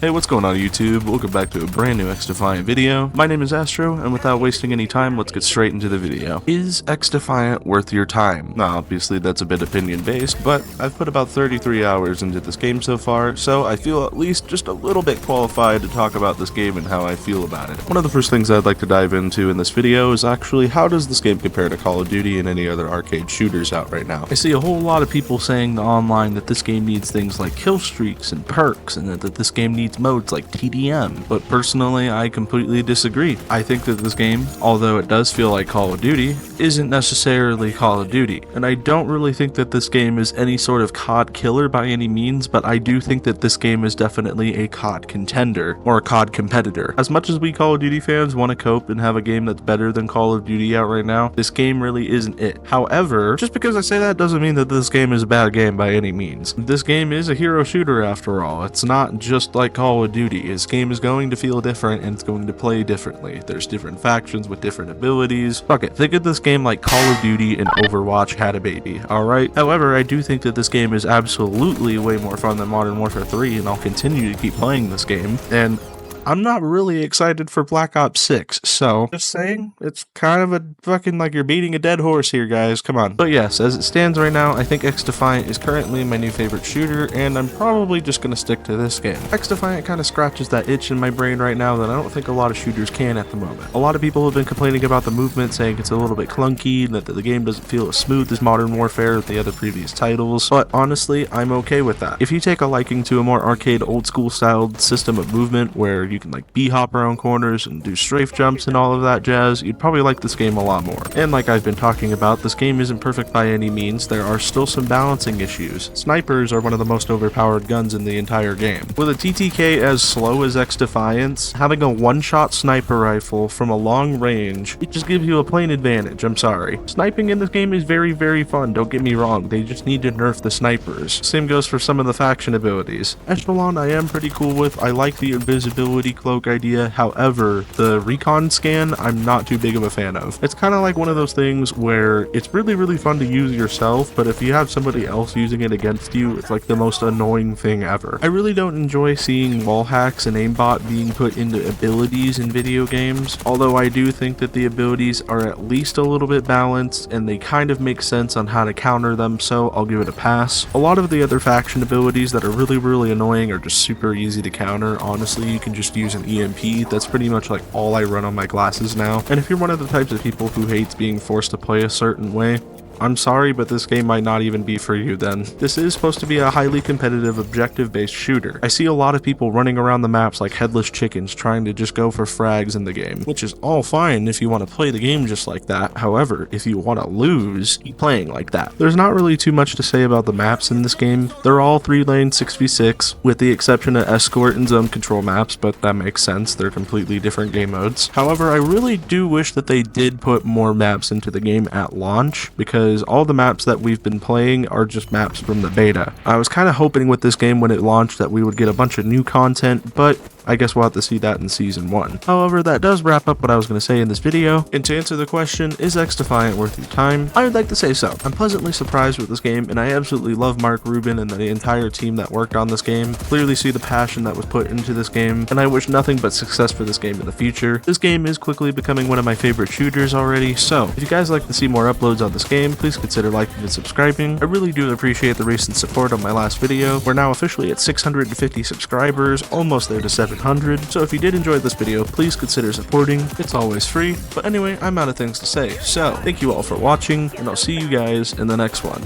Hey, what's going on YouTube? Welcome back to a brand new XDefiant video. My name is Astro, and without wasting any time, let's get straight into the video. Is XDefiant worth your time? Now, obviously that's a bit opinion based, but I've put about 33 hours into this game so far, so I feel at least just a little bit qualified to talk about this game and how I feel about it. One of the first things I'd like to dive into in this video is actually how does this game compare to Call of Duty and any other arcade shooters out right now. I see a whole lot of people saying online that this game needs things like kill streaks and perks, and that this game needs modes like TDM, but personally I completely disagree. I think that this game, although it does feel like Call of Duty, isn't necessarily Call of Duty, and I don't really think that this game is any sort of COD killer by any means, but I do think that this game is definitely a COD contender, or a COD competitor. As much as we Call of Duty fans want to cope and have a game that's better than Call of Duty out right now, this game really isn't it. However, just because I say that doesn't mean that this game is a bad game by any means. This game is a hero shooter after all. It's not just like Call of Duty. This game is going to feel different and it's going to play differently. There's different factions with different abilities. Fuck it, think of this game like Call of Duty and Overwatch had a baby, alright? However, I do think that this game is absolutely way more fun than Modern Warfare 3, and I'll continue to keep playing this game. And I'm not really excited for Black Ops 6, so just saying, it's kind of a fucking like you're beating a dead horse here, guys, come on. But yes, as it stands right now, I think XDefiant is currently my new favorite shooter, and I'm probably just gonna stick to this game. XDefiant kind of scratches that itch in my brain right now that I don't think a lot of shooters can at the moment. A lot of people have been complaining about the movement, saying it's a little bit clunky, and that the game doesn't feel as smooth as Modern Warfare or the other previous titles, but honestly, I'm okay with that. If you take a liking to a more arcade old school styled system of movement where you can like b-hop around corners and do strafe jumps and all of that jazz, you'd probably like this game a lot more. And like I've been talking about, this game isn't perfect by any means. There are still some balancing issues. Snipers are one of the most overpowered guns in the entire game. With a TTK as slow as XDefiant's, having a one-shot sniper rifle from a long range, it just gives you a plain advantage, I'm sorry. Sniping in this game is very, very fun, don't get me wrong, they just need to nerf the snipers. Same goes for some of the faction abilities. Echelon I am pretty cool with, I like the invisibility cloak idea, however, the recon scan I'm not too big of a fan of. It's kind of like one of those things where it's really, really fun to use yourself, but if you have somebody else using it against you, it's like the most annoying thing ever. I really don't enjoy seeing wall hacks and aimbot being put into abilities in video games, although I do think that the abilities are at least a little bit balanced and they kind of make sense on how to counter them, so I'll give it a pass. A lot of the other faction abilities that are really, really annoying are just super easy to counter. Honestly, you can just use an EMP. That's pretty much like all I run on my glasses now. And if you're one of the types of people who hates being forced to play a certain way, I'm sorry, but this game might not even be for you then. This is supposed to be a highly competitive, objective-based shooter. I see a lot of people running around the maps like headless chickens trying to just go for frags in the game, which is all fine if you want to play the game just like that. However, if you want to lose, keep playing like that. There's not really too much to say about the maps in this game. They're all 3-lane 6v6, with the exception of escort and zone control maps, but that makes sense. They're completely different game modes. However, I really do wish that they did put more maps into the game at launch, because all the maps that we've been playing are just maps from the beta. I was kind of hoping with this game when it launched that we would get a bunch of new content, but I guess we'll have to see that in Season 1. However, that does wrap up what I was going to say in this video, and to answer the question, is XDefiant worth your time? I would like to say so. I'm pleasantly surprised with this game, and I absolutely love Mark Rubin and the entire team that worked on this game. Clearly see the passion that was put into this game, and I wish nothing but success for this game in the future. This game is quickly becoming one of my favorite shooters already, so if you guys like to see more uploads on this game, please consider liking and subscribing. I really do appreciate the recent support on my last video. We're now officially at 650 subscribers, almost there to 700, so if you did enjoy this video, please consider supporting. It's always free. But anyway, I'm out of things to say, so thank you all for watching, and I'll see you guys in the next one.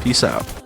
Peace out.